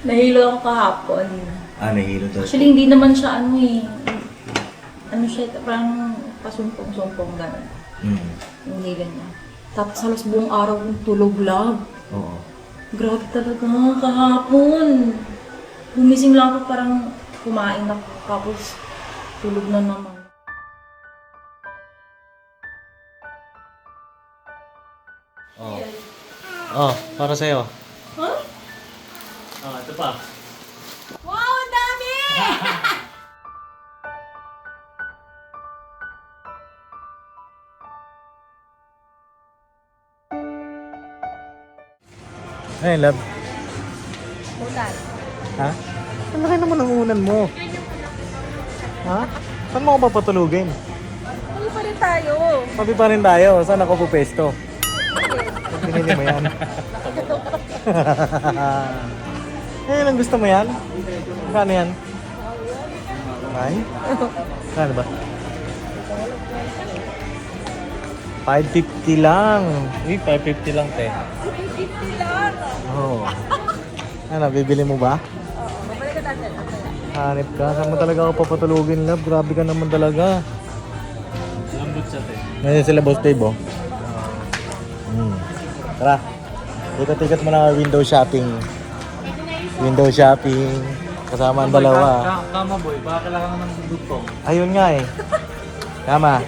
Nahilo ako kahapon. Nahilo daw. Actually, hindi naman siya ano siya, parang pasumpong-sumpong gano'n. Yung hilo niya. Tapos halos buong araw kong tulog lang. Oo. Grabe talaga, kahapon. Gumising lang ako, parang kumain ako, tapos tulog na naman. Para sa'yo. Huh? Ito pa. Wow, ang dami! Ay, love. Butan. Ha? Ang laki naman ng unan mo. Ha? Saan mo ako papatulugin? Ano pa rin tayo? Pabi pa rin tayo. Saan ako pupesto? Pinili mo yan. Ang gusto mo yan? Kano yan? Ay? Kano ba? 550 lang. Uy, 550 lang, te. 50 lang! Oo. Ano, bibili mo ba? Oo, babalik ka natin. Hanip ka. Saan mo talaga ako papatulugin, love? Grabe ka naman talaga. Lambot siya, te. Ngayon sila, Boss Dave, oh. Tara. Tikat-tikat mo na window shopping. Window shopping. Kasama ang dalawa. Kama, boy. Baka kailangan ng dugtong. Ayun nga eh. Tama.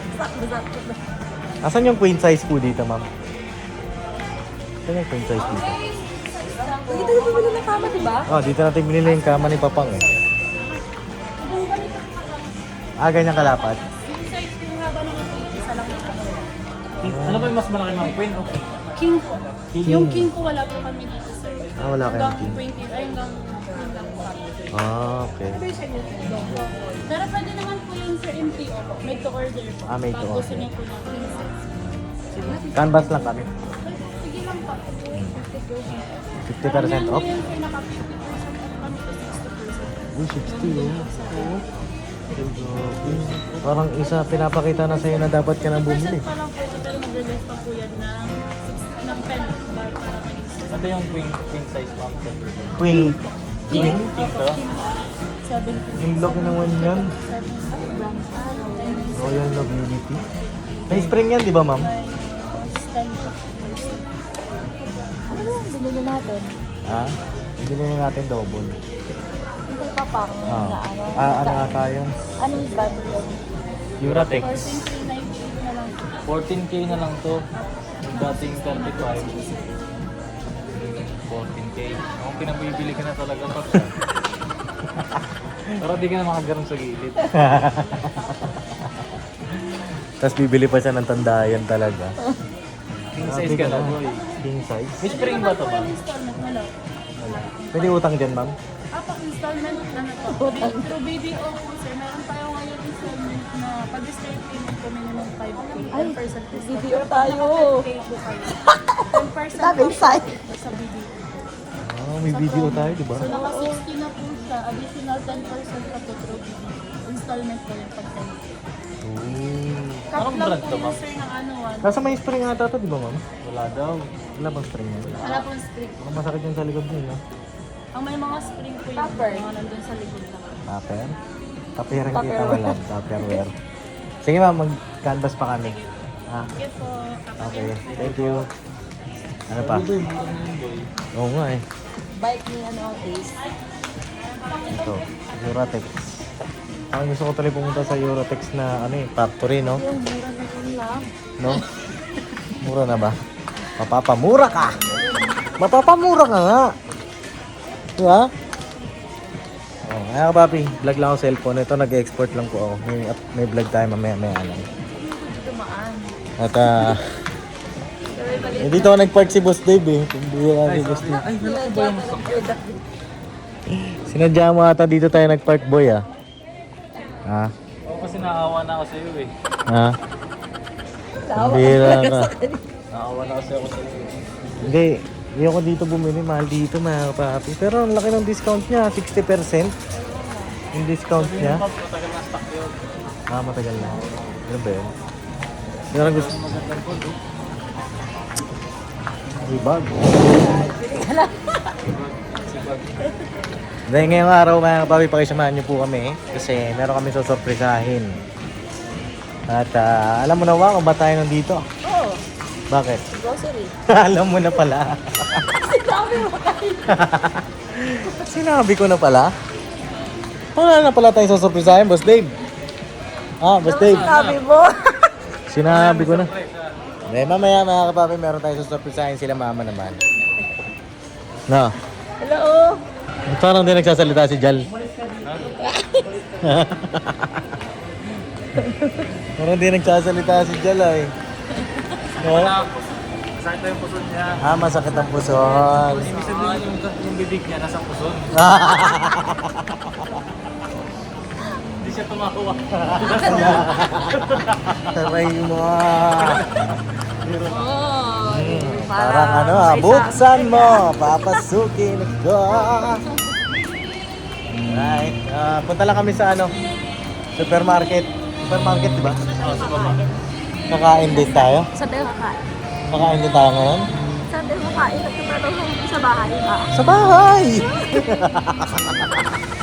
Asan yung queen size po dito, ma'am? Asan yung queen size dito? Dito yung bumili ng kama, di ba? Dito natin binili yung kama ni Papang eh. Ganyan kalapat? Ano ba yung mas malaki mga queen? Oh. King po. Yung king po wala po kami dito, sir. Wala kayong king. Hanggang 20, ay hanggang hanggang po. Okay. Pero pwede naman po yung sir MTO po. Made to order po. Made to Pag gusto order. niyo po ng king size. Canvas lang kami. Sige lang po. 50% off? Ngayon sir, naka 50% off kami to 60%. Uy, 60 oh. Oo. Parang isa pinapakita na sa'yo na dapat ka nang bumili. 50% pa lang po ito, pero mag-release pa po yan ng pen bar para mag-isa. Ito yung queen size, ma'am. Queen. King? King to? 70. Yung laki naman yan. Royal Nobility. May spring yan, di ba, ma'am? Ano yung binili natin? Ha? Bili na natin double. Hindi pa pang na ano. Ano ata yun? Anong brand yun? Uratex. 14,980 na lang. 14K na lang to. Yung dating 35. 14K. Kung pinabibili ka na talaga pa siya. Pero di ka na makagarong sa gilid. Tapos bibili pa siya ng tandayan talaga. King size ka na, boy. King size. May spring ba to, ma'am? Installment na lang. Pwede utang dyan, ma'am? Pang installment ano po? Through BDO po sir, meron tayo ngayon installment na pag-start payment po minimum 5K. 10% discount. BDO tayo. 10K po kayo. 10% Sabi off sa'yo. po sa BDO. May video tayo, di ba? So naka 60 na po siya, additional 10% pa po through BDO. Installment po yung pag-10K. Cap Anong lang brand po to, yun ma'am? sir ng ano Nasa may spring ata to, di ba, ma'am? Wala daw. Wala bang spring yan? Wala pong spring. Baka masakit yung sa likod niyo, no? Ang may mga spring po yung Tupper. mga nandun sa likod lang. Tupper? Tupper ang kita wala. Tupperware. Sige, ma'am, mag-canvas pa kami. Ha? Sige po. Okay, thank you. Ano pa? Oo nga eh. Bike ni ano, Ace. Ito, Uratex. Ang gusto ko tuloy pumunta sa Uratex na ano eh, factory, no? Yung mura na yun lang. No? Mura na ba? Mapapamura ka! Mapapamura ka nga! Diba? Oh, kaya papi, vlog lang ako cellphone. Ito nag-export lang po ako. May vlog tayo mamaya alam. Tumaan. At dito ako nag-park si Boss Dave eh. Hindi ka si Boss Dave. Ay, wala ko ba yung Sinadya mo ata dito tayo nag-park boy ah. Ha? Oo, kasi naawa na ako sa iyo eh. Ha? Bira ka. Naawa na kasi ako sa iyo. Hindi. Hindi ako dito bumili. Mahal dito mga papi. Pero ang laki ng discount niya. 60%. Yung discount niya. Matagal na stock yun. Matagal na. Ano ba yun? Pero ang gusto. Magandang po, no? May bag. Dahil ngayong araw mga kapapi, pakisamahan niyo po kami kasi meron kami susurprisahin. At alam mo na ba kung ba tayo nandito? Oo. Bakit? Grocery. Alam mo na pala. Sinabi mo kayo. Sinabi ko na pala. Wala na pala tayo susurprisahin, Boss Dave. Boss Dave. Sinabi mo. Sinabi ko na. May mamaya mga kapapi, meron tayo susurprisahin sila mama naman. No. Hello. Parang di nagsasalita si Jal. Parang di nagsasalita si Jal ay. Masakit yung puson niya. Masakit ang puson. Ibig sabihin yung bibig niya nasa puson. Hindi siya tumawa. Taray mo. Oh. Parang ano buksan mo, papasukin ko. Right. Punta lang kami sa supermarket. Supermarket, di ba? Oo, sa baba. Kakain din tayo. Saan tayo kakain? Kakain din tayo ngayon. Saan tayo kakain? Nagkapatong sa bahay ba? Sa bahay!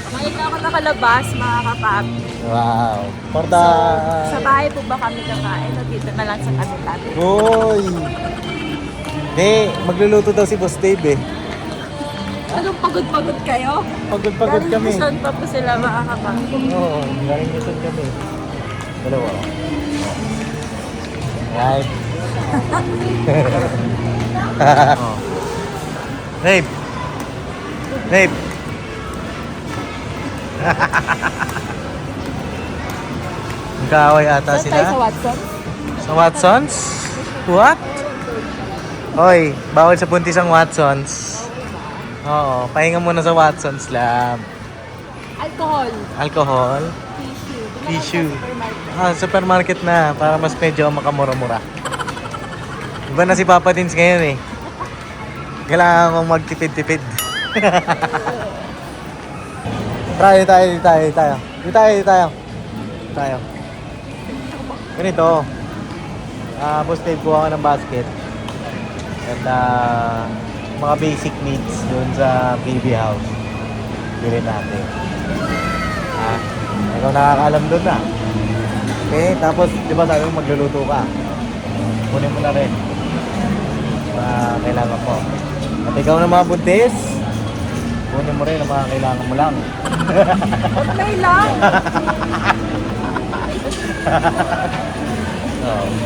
Ngayon na ako nakalabas, mga kapapi. Wow. Sa bahay po ba kami kakain o dito na lang sa kanila? Uy! Hindi, magluluto daw si Boss Dave eh. Anong pagod-pagod kayo? Pagod-pagod kami. Galing pa po sila, mga kapapi. Oo, galing Luzon kami. Dalawa. Right. Oh. Babe! Babe! Magkaaway ata Saan tayo sa sila. Watson? Sa Watsons? What? Hoy, bawal sa buntis ang Watsons. Oo, pahinga muna sa Watsons lang. Alcohol. Alcohol? Tissue. Tissue. Supermarket na para mas medyo makamura-mura. Iba na si Papa Dins ngayon eh. Kailangan kong magtipid-tipid. Tayo. Ganito. Boss Dave, kuha ka ng basket. At mga basic needs doon sa baby house. Bilhin natin. Ikaw nakakaalam doon na. Okay, tapos di ba sabi mo magluluto ka? Kunin mo na rin. Kailangan mo. At ikaw na mga buntis, kunin mo rin ang mga kailangan mo lang. Okay lang.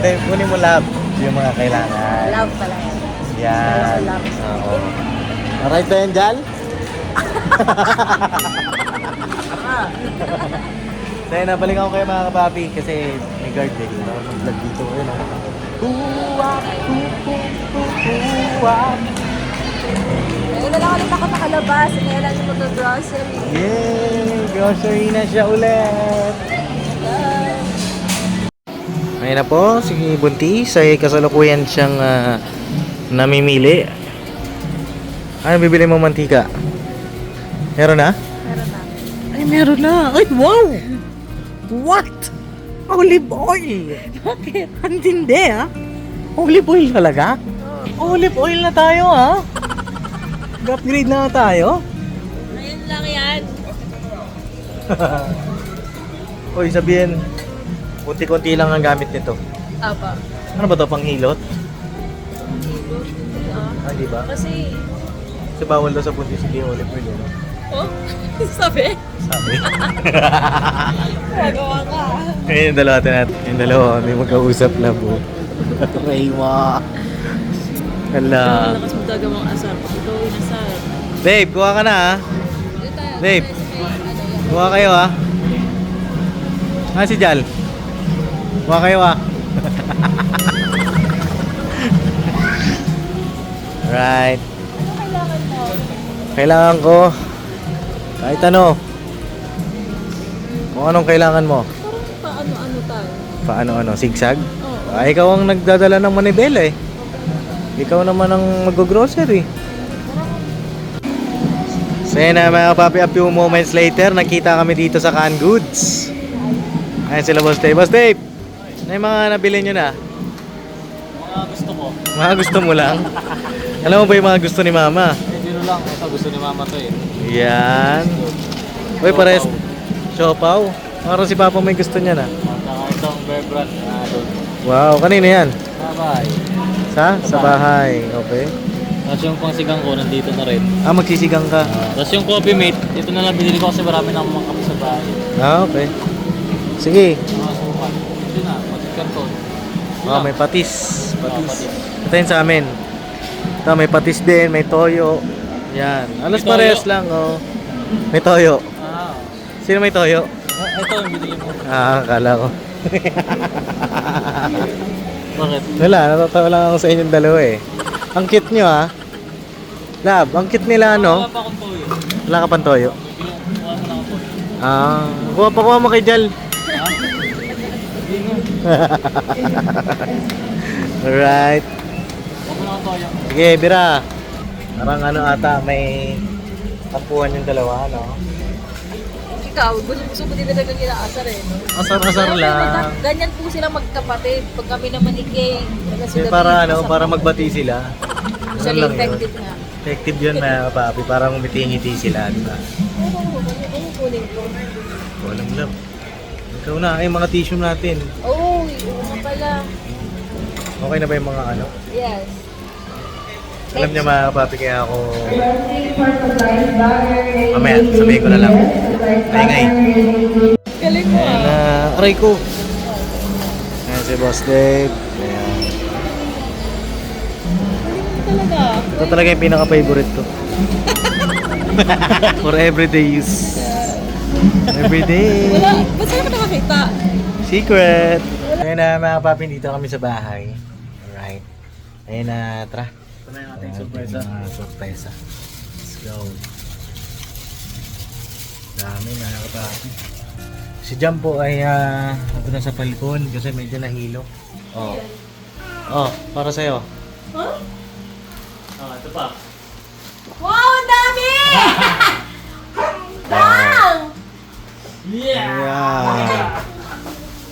Then, kunin mo love yung mga kailangan. Love pala yan. Yan. Oo. Alright ba yan, Jal? Dahil nabalik ako kayo mga kapapi kasi may guard eh. Mag-vlog dito. Ayun o. Ngayon na lang ulit ako nakalabas. Ngayon lang siya mag-grocery. Yay! Grocery na siya ulit! Ngayon na po, si Buntis ay kasalukuyan siyang namimili. Ano bibili mo mantika? Meron na? Meron na. Ay, meron na! Ay, wow! What? Olive oil! Bakit? Ang tindi Olive oil talaga? Olive oil na tayo Upgrade na tayo? Ngayon lang yan. Uy, sabihin, kunti-kunti lang ang gamit nito. Apa. Ano ba to, panghilot? Di ba? Kasi, Kasi bawal daw sa buntis hindi olive oil, no? oh, sabi? Sabi. Magawa ka. Yung dalawa natin. Yung dalawa, may magkausap na po. Rayma. Hala. Malakas mo talaga mga asar. Ikaw inasar. Babe, kuha ka na Babe, kuha kayo si Jal. Kuha kayo Right. Kailangan mo. Kailangan ko kahit ano. Kung anong kailangan mo. Parang paano-ano tayo. Paano, sigsag? Oo. Ikaw ang nagdadala ng manibela eh. Ikaw naman ang mag-grocery. So yun na mga papi, a few moments later, nakita kami dito sa Canned Goods. Ayan sila Boss Dave. Boss Dave, ano yung mga nabili nyo na? Mga gusto ko. Mga gusto mo lang? Alam mo ba yung mga gusto ni Mama? Hindi ano lang, ito gusto ni mama to eh. Yan. Uy, pares. Siopaw. Parang si Papa may gusto niya na. Saka itong bear brand na doon. Wow, kanina yan? Bye-bye. Sa bahay. Okay. Tapos yung pangsigang ko, nandito na rin. Ah, magsisigang ka. Tapos yung coffee mate, dito na lang binili ko kasi marami na akong kape sa bahay. Ah, okay. Sige. Mga sukat. Yun na, mag-karton. Oh, may patis. Patis. Patis. Ito yun sa amin. Ito, may patis din, may toyo. Yan. Alas May toyo? parehas lang, oh. May toyo. Ah. Sino may toyo? Ito yung binili mo. Ah, akala ko. Bakit? Wala, natatawa lang ako sa inyong dalawa eh. Ang cute nyo ah. Lab, ang cute nila ano? Wala pa akong toyo. Wala ka pang toyo? Kuha mo na ako toyo. Ah, kuha mo kay Jal. Ha? Hindi nga. Alright. Kuha mo na ako toyo. Sige, Bira. Parang ano ata, may tampuhan yung dalawa, ano? Ikaw, gusto mo din talaga kinaasar eh. No? Asar-asar lang. Ganyan po sila magkapatid. Pag kami naman ni Kay, Kasi para ano, para magbati sila. Siya Ano lang yun. effective nga. Effective yun mga kapapi, para ngumiti-ngiti sila, di ba? Ano kunin ko? Walang love. Ikaw na, ay mga tissue natin. Oh, yung nga pala. Okay na ba yung mga ano? Yes. Alam niya mga kapapi, kaya ako... Mamaya, sabihin ko na lang. Ngay-ngay. Galing mo Ayan na, aray ko. Ayan si Boss Dave. Ayan. talaga. Ito talaga yung pinaka-favorite ko. For everyday use. Everyday. Wala, ba't sa'yo ka nakakita? Secret. Ayun na mga papi, dito kami sa bahay. Alright. Ayun na, tara. Ito na yung ating surprise. Sorpresa. Let's go. Dami mga kapapi. Si Jam po ay ito na sa palkon kasi medyo nahilo. Oh. Oh, para sa'yo. Huh? Ah, ito pa. Wow, ang dami! Bang! Ayan.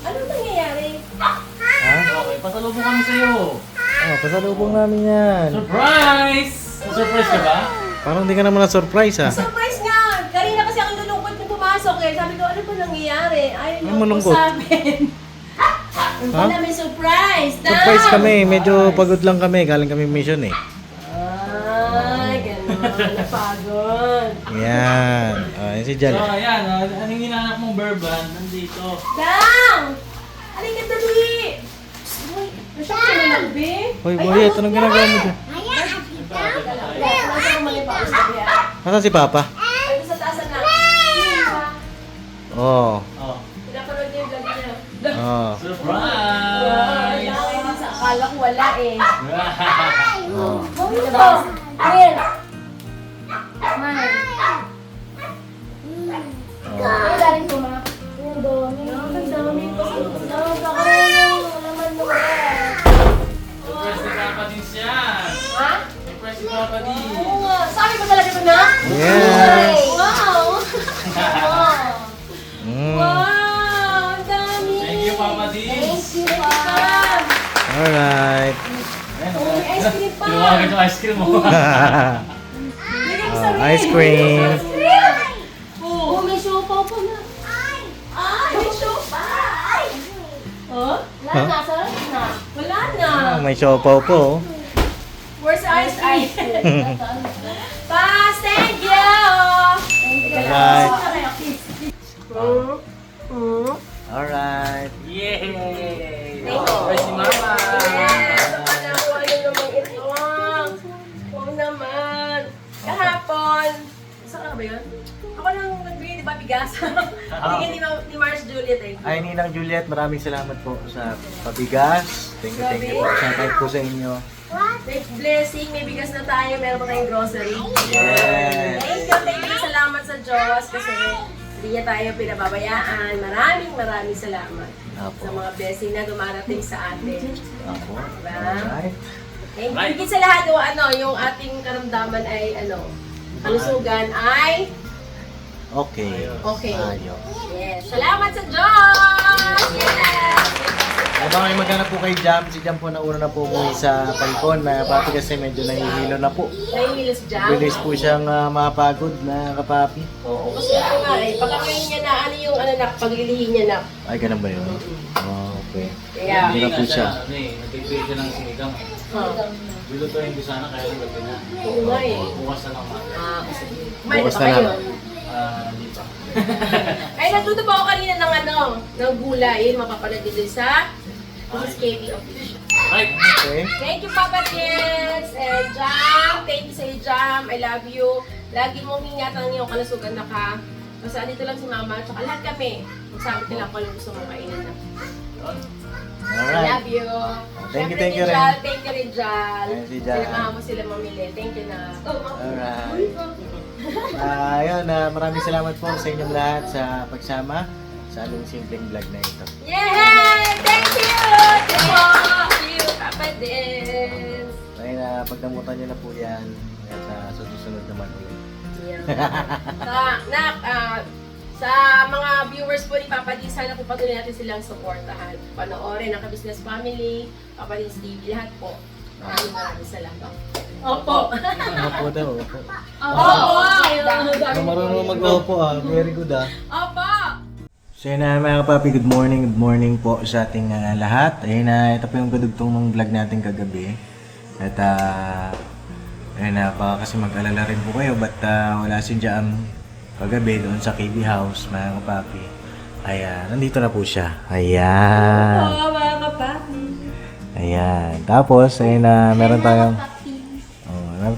Ano nangyayari? Ha? Okay, pasalubong kami sa'yo. Oh, pasalubong namin yan. Surprise! Surprise ka ba? Parang hindi ka naman na-surprise ha. Surprise nga! Kanina kasi ang lulungkot na pumasok eh. Sabi ko, ano ba nangyayari? Ayaw Ano niyo malungkot? po sa amin. Ang Ha? namin surprise! Surprise kami, medyo pagod lang kami. Galing kami mission eh. Ay, gano'n. Napagod. Yan. Oh, yan si So, Jal. ayan. Anong hinahanap mong bear brand? Nandito. Dang! Halika dali! Uy, nasyak ka na lang, be? Hoy, boy, anong ginagawa mo dyan? Nasa ko mag-ipausap yan. Nasaan si Papa? Ano sa taasan na? Oh. Oh. Pinapanood niyo yung vlog niya. Oh. Surprise! Akala ko wala eh. Oh. Ano ba? Ayan. Smile. Ano galing ko, ma? Ang dami. Ang dami pa. Napakaroon ng laman mo. Surprise ni Papa din siya. Ha? Surprise ni Papa din. Oo nga. Sabi ba talaga ito na? Yes. Wow! Wow! Mm. Wow! Ang dami! Thank you, Papa din. Thank you, Pam! Alright. Oh, may ice cream pa! Tinawagan yung ice cream mo. Bigay ko sa Ice cream. Oh, may siopaw pa na. Ay! May siopaw! Ay! Oh? Wala na. Sarap na. Wala na. Oh, may siopaw po. oh. Where's the ice cream? Pas, thank you! Alright. Mm. Alright. Yay! Thank you. Surprise si Mama. Yes! Nakuha niyo naman ito. Oo naman. Kahapon. Saan ka ba yun? Ako nang nagbigay, di ba, bigas? Bigyan ni Mars Juliet eh. Ay, Ninang Juliet, maraming salamat po sa pabigas. Thank you po. Shout out po sa inyo. May blessing, may bigas na tayo, meron pa tayong grocery. Yes. Thank you. Salamat sa Diyos kasi hindi niya tayo pinababayaan. Maraming salamat Apo. sa mga blessing na dumarating sa atin. Apo. Diba? Alright. Thank you. Higit sa lahat, yung ating karamdaman ay, kalusugan ay Okay. okay. Ayos. Yes. Salamat sa Diyos! Yes! Habang kayo maghanap po kay Jam, si Jam po nauna na po umuwi sa balkon na papi kasi medyo nahihilo na po. Nahihilo si Jam. Bilis po siyang mapagod na kapapi. Oo, kasi ako nga eh. Baka ngayon niya na, ano yung ano na, paglilihin niya na. Ay, ganun ba yun? Oh, okay. Kaya, Hindi na po siya. Ano eh, nag-prepare siya ng sinigang eh. Bilutuin ko sana kaya yung gabi na. Oo nga eh. Bukas na lang mga. Sige. Kumain na Bukas ba na kayo? lang. Hindi pa. Ay, natuto pa ako kanina ng ano, ng gulay. Mapapanood dito sa Mrs. KB Official. Right! Okay. Thank you, Papa Jens and Jam. Thank you sa Jam. I love you. Lagi mong ingatan ang iyong kalusugan na ka. Basta dito lang si Mama. Tsaka lahat kami. Magsabi nila kung anong gusto mong kainin na. I Alright. love you. Thank you, Siyempre, thank you rin. Rijal. Thank you, Rijal. Ayan si Rijal. Sinamahan mo sila mamili. Thank you na. Alright. Ayun, maraming salamat po sa inyong lahat sa pagsama sa aming simpleng vlog na ito. Yay! Thank you! Thank you, Papa Jens. Ayun, pagdamutan nyo na po yan at sa susunod naman ulit. Sa mga viewers po ni Papa D, sana po patuloy natin silang supportahan. Panoorin ang Ka-Business Family, Papa D's TV, lahat po. Maraming salamat. Opo! Opo daw, opo. Opo! Marunong mag-opo very good Opo! So yun na mga kapapi, good morning po sa ating lahat. Ayun na, ito po yung kadugtong ng vlog natin kagabi. At ayun na, baka kasi mag-alala rin po kayo, but wala si Jam kagabi doon sa KB House, mga kapapi. Ayan, nandito na po siya. Ayan. Oo, mga kapapi. Ayan. Tapos, ayun na, meron tayong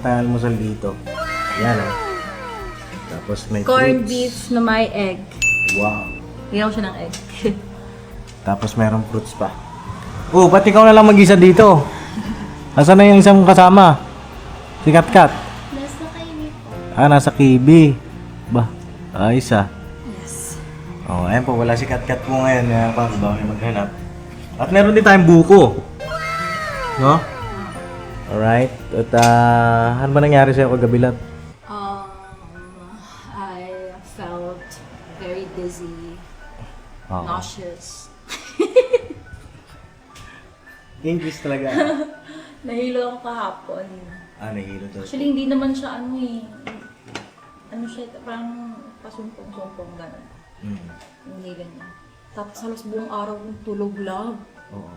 almusal dito. Ayan Tapos may Corned fruits. beef na may egg. Wow. Bigyan ko siya ng egg. Tapos mayroong fruits pa. Oh, ba't ikaw na lang mag-isa dito? Nasaan na yung isang kasama? Si Kat-Kat? Nasa kayo po. Nasa KB. Ba, ayos Yes. Oh, ayan po, wala si Kat-Kat po ngayon. Para ba kayo maghanap. At meron din tayong buko. No? Alright. At ano ba nangyari sa'yo kagabi lahat? I felt very dizzy, Oo. nauseous. English talaga. Nahilo ako kahapon. Nahilo to. Actually, hindi naman siya ano eh. Ano siya, parang pasumpong-sumpong gano'n. Yung hilo niya. Tapos halos buong araw kong tulog lang. Oo.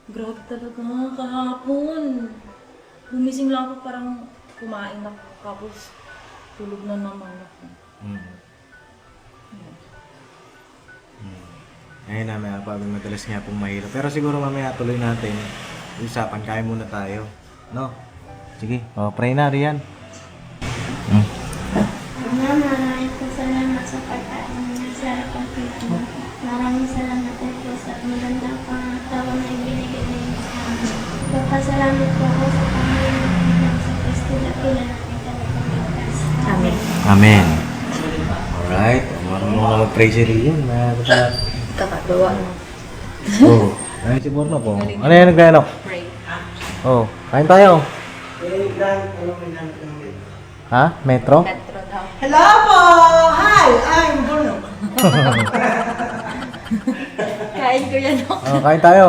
Grabe talaga kahapon. Gumising lang ako parang kumain ako. Tapos tulog na naman ako. Ayun na, may madalas nga pong mahirap. Pero siguro mamaya tuloy natin. Usapan, kaya muna tayo. No? Sige, pray na, Rian. Maraming po salamat sa pagkain niya sa harapan ko. Maraming salamat din po sa magandang pangatawan na ibinigay niyo sa amin. Magpasalamat po ako sa Panginoon ng sa Kristo na pinanatin kami pagligtas. Amen. Amen. Alright, marunong na mag-pray si Rian. Kakagawa na. Oo. Ayun si Borno po. Ano yan nagkainok? Pray. Kain tayo. Ha? Metro? Metro daw. Hello po! Hi! I'm Bruno. Kain ko yan ako. Kain tayo.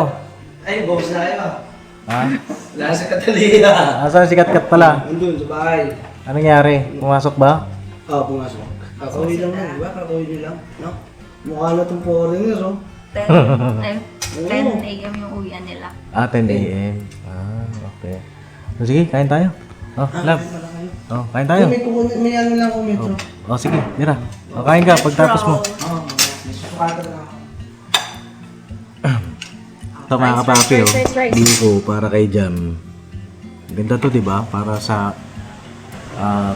Ay, boss na kayo. Ha? Wala sa Catalina. Asan si Kat-Kat pala? Nandun, sa bahay. Anong nangyari? Pumasok ba? Pumasok. Kakauwi lang lang, di ba? Kakauwi nyo lang, no? Mukha na itong foreigner, oh. 10 a.m. yung uwian nila. 10 a.m. Okay. Sige, kain tayo. Love. Kain tayo. May ano lang ako, metro. Sige, tira. Kain ka pagtapos mo. Sukata na ako. Ito mga kapapi, Biko para kay Jam. Ganda to, di ba? Para sa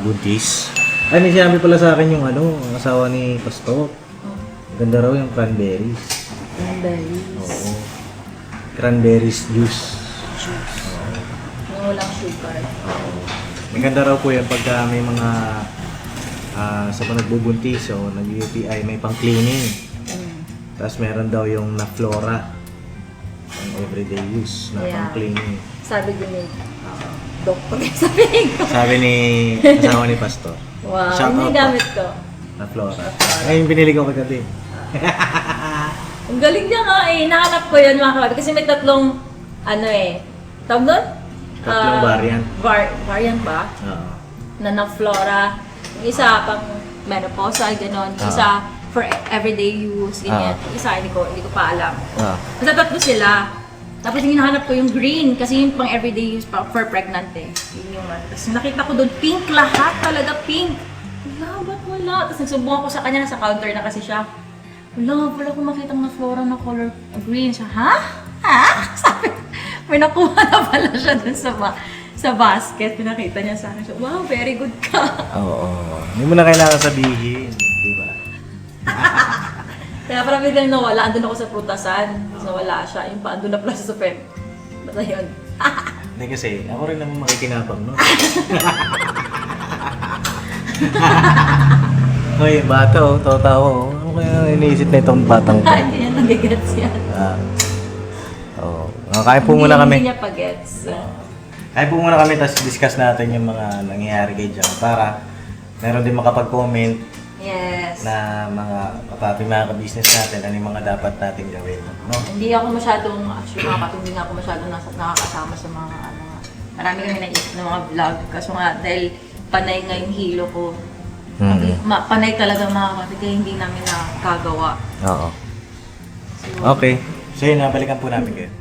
buntis. Ay, may sinabi pala sa akin yung ang asawa ni Pastor. Ganda raw yung cranberries. Cranberries. Oo. Cranberries juice. Yung walang sugar. May ganda raw po yan pagka may mga sa mga nagbubuntis o nag-UTI, may pang-cleaning. Tapos meron daw yung na flora. Pang everyday use na Yeah. pang-cleaning. Sabi din ni doktor yung sabihin ko. Sabi ni asawa ni Pastor. Wow, Shout hindi out po. gamit ko. Na flora. Ay, yung binili ko kagabi. Ang galing niya nga eh. Nahanap ko yan mga kababi. Kasi may tatlong, tawag doon? Tatlong variant. Variant ba? Oo. Na flora. Yung isa pang menopause, gano'n. Yung isa for everyday use, ganyan. Yung isa, hindi ko pa alam. Basta tatlo sila. Tapos yung hinahanap ko yung green, kasi yung pang everyday use for pregnant eh. Yun yung Tapos nakita ko doon, pink lahat talaga, pink. Wala, ba't wala? Tapos nagsubong ako sa kanya, nasa counter na kasi siya. Wala ko makita na flora na color green. Siya, ha? Sabi, may nakuha na pala siya dun sa basket. Pinakita niya sa akin. Siya, wow, very good ka. Oo. Hindi mo na kailangan sabihin. Diba? Kaya parang biglang nawala, andun ako sa prutasan. Tapos nawala siya. Yung pa, andun na pala sa pen. Basta yun. Hindi kasi, ako rin naman makikinabang, no? Hoy, bata oh, tawa oh. Ano kaya iniisip na itong batang to? Hindi niya nag-gets yan. Oo. Kain po muna kami. Hindi niya pa-gets. Kain po muna kami, tapos discuss natin yung mga nangyayari kay Jam para meron din makapag-comment Yes. na mga ka-business natin, ano yung mga dapat natin gawin. No? Hindi ako masyadong, actually mga kapatid, hindi nga ako masyadong nakakasama sa mga marami kami naisip na mga vlog. Kaso nga, dahil panay nga yung hilo ko. Panay talaga mga kapatid, kaya hindi namin nakagawa. Oo. Okay. So yun, balikan po namin kayo.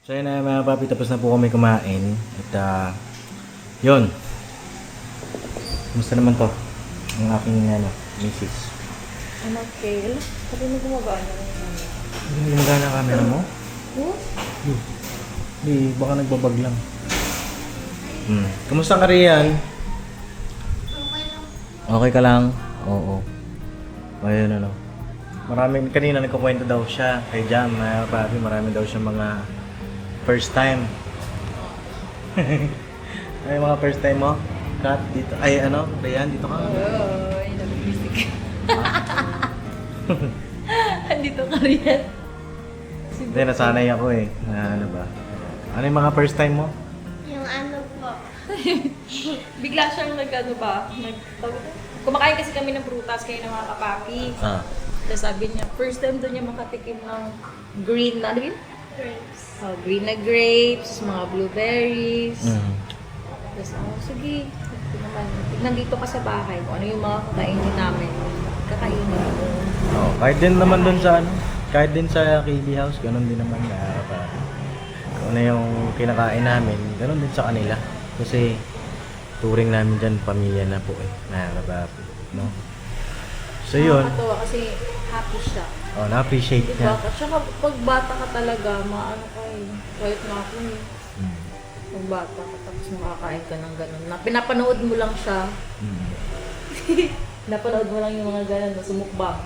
So yun na mga papi, tapos na po kami kumain. At yun. Kumusta naman to? Ang aking misis. Ano, Kale? Sabi mo gumagana na Hindi gumagana ang camera mo? Hindi, baka nagbabag lang. Kumusta ka riyan? Okay ka lang? Oo. Ayun ano. Maraming, kanina nagkukwento daw siya kay Jam, mga papi, marami daw siya mga first time. Ay, mga first time mo? Kat, dito. Ay, Rian, dito ka. Ay, nabibisik. Andito ka rin. Hindi, nasanay ako eh. Na ano ba? Ano yung mga first time mo? Yung ano po. Bigla siyang kumakain kasi kami ng prutas kayo ng mga kapapi. Tapos sabi niya, first time doon niya makatikim ng green na, Grapes. green na grapes, mga blueberries. Tapos, sige, tignan dito ka sa bahay kung ano yung mga kakainin namin. Kakainin mo. Kahit din naman doon sa kahit din sa KB House, ganun din naman na kung ano yung kinakain namin, ganun din sa kanila. Kasi turing namin dyan, pamilya na po eh, nakakabapi, no? So yun. Nakakatawa kasi happy siya. Na-appreciate niya. Diba? Tsaka pag bata ka talaga, maano ka eh. Kahit nga ako eh. Pag bata ka, tapos makakain ka ng ganun. Pinapanood mo lang siya. Napanood mo lang yung mga ganun na sumukbang.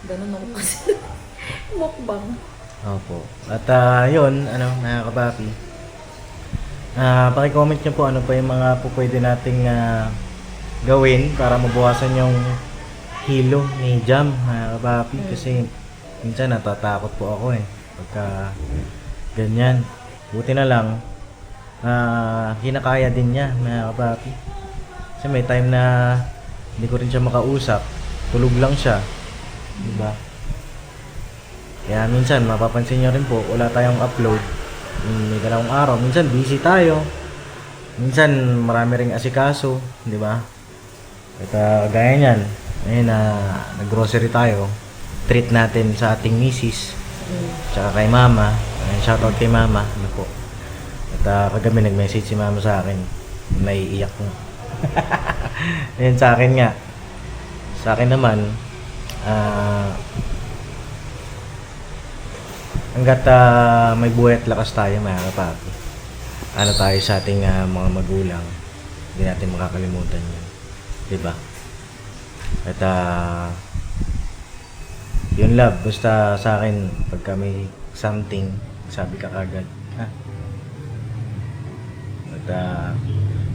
Ganun ako kasi. Mukbang. Opo. At yun, mga kabapi. Paki-comment nyo po ano pa yung mga po pwede nating gawin para mabawasan yung hilo ni Jam, mga kabapi. Kasi minsan natatakot po ako eh. Pagka ganyan. Buti na lang, hinakaya din niya, mga kabapi. Kasi may time na hindi ko rin siya makausap. Tulog lang siya. Diba? Kaya minsan, mapapansin nyo rin po, wala tayong upload. May dalawang araw. Minsan, busy tayo. Minsan, marami ring asikaso. Diba? At gaya niyan, ayun nag-grocery tayo. Treat natin sa ating misis. Tsaka kay mama. Shoutout kay mama. Ano po. At kagabi nag-message si mama sa akin. Naiiyak mo. Ayun sa akin nga. Sa akin naman, hanggat may buhay at lakas tayo, mga kapapi. Ano tayo sa ating mga magulang. Hindi natin makakalimutan yun. Diba? At yun love, basta sa akin pagka may something, sabi ka kagad. At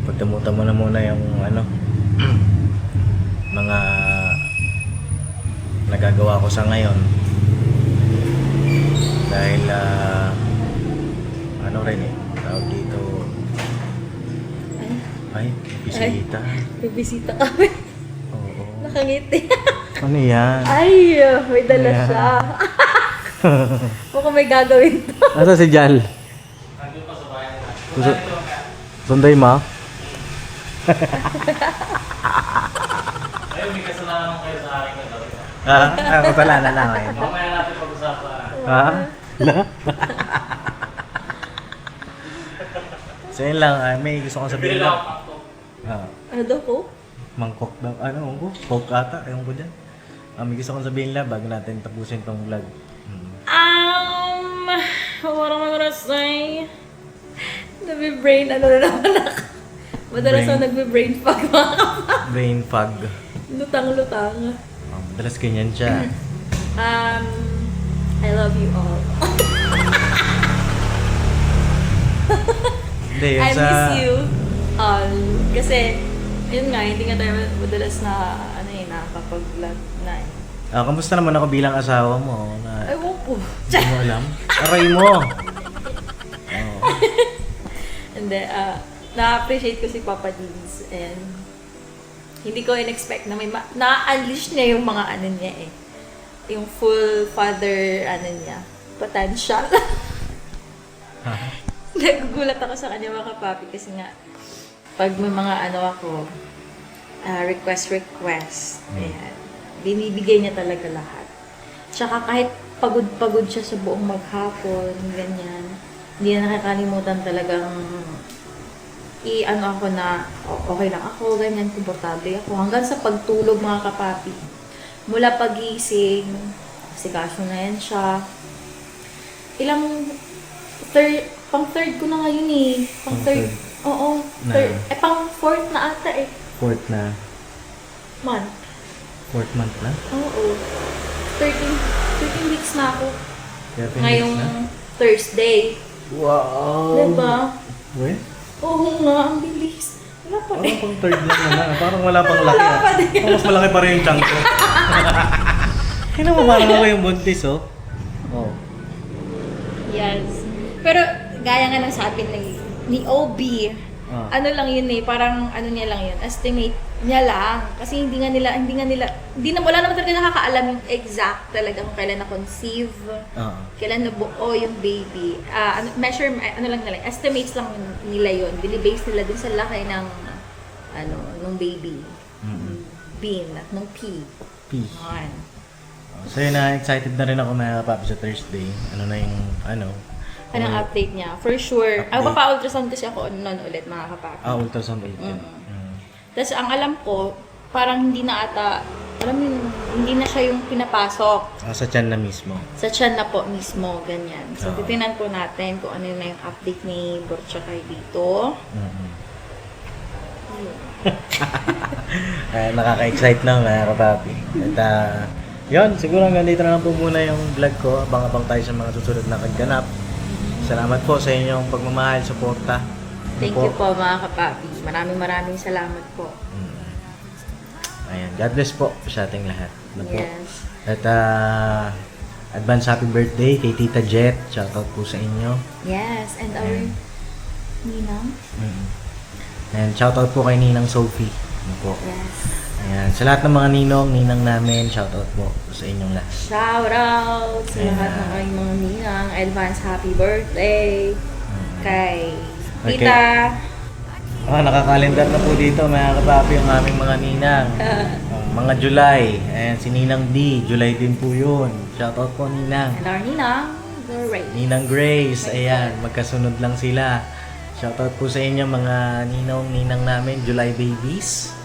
pagdamutan mo na muna yung mga nagagawa ko sa ngayon. Dahil rin eh, tawag dito. Ay, bisita. May bisita kami. Oo. Nakangiti. Ano yan? Ay, may dala Ayan. siya. Mukhang may gagawin to. Asa si Jal? Nandun pa sa bayan nila. Gusto- Sunday ma? Ayun, may kasalanan kayo sa aking gagawin. Ako pala na lang eh. Mamaya natin pag-usapan. Ha? So yun lang, may gusto kong Bibili sabihin lang lang. ako. Ano daw po? Mangkok daw. Ano ko? Coke ata. Ewan ko dyan. May gusto kong sabihin lang bago natin tapusin tong vlog. What am I gonna say? Nabi-brain, ano na naman ako. Madalas ako nagbe-brain fog mga kapatid. Brain fog. Lutang-lutang. Madalas ganyan siya. I love you all. Hindi, yun I sa... miss you all. Kasi, yun nga, hindi nga tayo madalas na, nakakapag-vlog na eh. Kamusta naman ako bilang asawa mo? Ewan ko. Hindi mo alam? Aray mo! Hindi, na-appreciate ko si Papa Dins and hindi ko in-expect na na-unleash niya yung mga ano niya eh. Yung full father, potential. Nagugulat ako sa kanya mga kapapi kasi nga, pag may mga request, ayan, binibigay niya talaga lahat. Tsaka kahit pagod-pagod siya sa buong maghapon, ganyan, hindi na nakakalimutan talagang ako na okay lang ako, ganyan, komportable ako. Hanggang sa pagtulog mga kapapi. Mula pagising, sikaso na yan siya. Pang third ko na ngayon eh. Pang third. Oo, third. Pang fourth na ata eh. Fourth na. Month. Fourth month na? Oo. 13 weeks na ako. 13 Ngayong weeks na? Thursday. Wow! Diba? Wait? Oo nga, ang bilis. Wala pa Parang rin. pang third lang naman. Parang wala pang laki. Wala pa din. Parang mas malaki pa rin yung chunk ko. Kaya naman parang ako yung buntis, oh. Oh. Yes. Pero gaya nga ng sabi ni OB, ano lang yun eh, parang ano niya lang yun, estimate niya lang. Kasi wala naman talaga nakakaalam yung exact talaga kung kailan na-conceive, kailan nabuo yung baby. Ano lang nila, estimates lang nila yun. Bili-base nila dun sa laki ng, nung baby. Bean, at nung P. Ayan. So yun na, excited na rin ako mga kapapi sa Thursday. Ano na yung, Anong update niya? For sure. Pa-ultrasound kasi ako noon ulit mga kapapi. ultrasound ulit yun. Tapos ang alam ko, parang hindi na ata, hindi na siya yung pinapasok. Sa tiyan na mismo. Sa tiyan na po mismo, ganyan. So, titinan po natin kung ano na yung update ni Borchakay dito. Nakaka-excite na mga kapapi. At yun, siguro hanggang dito na lang po muna yung vlog ko. Abang-abang tayo sa mga susunod na kagganap. Salamat po sa inyong pagmamahal, suporta. Thank you po mga kapapi. Maraming salamat po. Ayan, God bless po sa ating lahat. Ano po? Yes. At advance happy birthday kay Tita Jet. Shoutout po sa inyo. Yes, and our Ninang. And shoutout po kay Ninang Sophie. Ano po? Yes. Ayan, sa lahat ng mga ninang namin, shoutout po sa inyong lahat. Shout out sa lahat ng kayong mga ninang. Advance happy birthday kay Tita. Nakakalendar na po dito mga kapapi yung aming mga ninang. Mga July. Ayan, si Ninang D. July din po yun. Shoutout po Ninang. And our Ninang, Grace. Ninang Grace. Ayan, magkasunod lang sila. Shoutout po sa inyo mga ninang namin, July babies.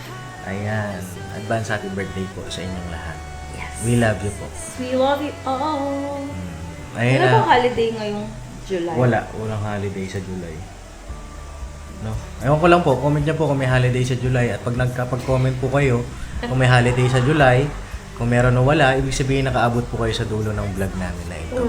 Ayan, advance happy birthday po sa inyong lahat. Yes. We love you po. We love you all. Ayan Wala bang holiday ngayong July? Walang holiday sa July. No. Ewan ko lang po, comment niyo po kung may holiday sa July at pag nagkapag-comment po kayo kung may holiday sa July, kung meron o wala, ibig sabihin nakaabot po kayo sa dulo ng vlog namin na ito.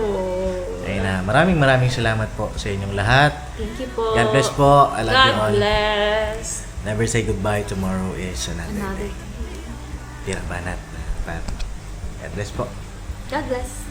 Ayun na, maraming salamat po sa inyong lahat. Thank you po. God bless po. I love you all. God bless. Never say goodbye. Tomorrow is another Another day. Tira banat. God bless po. God bless.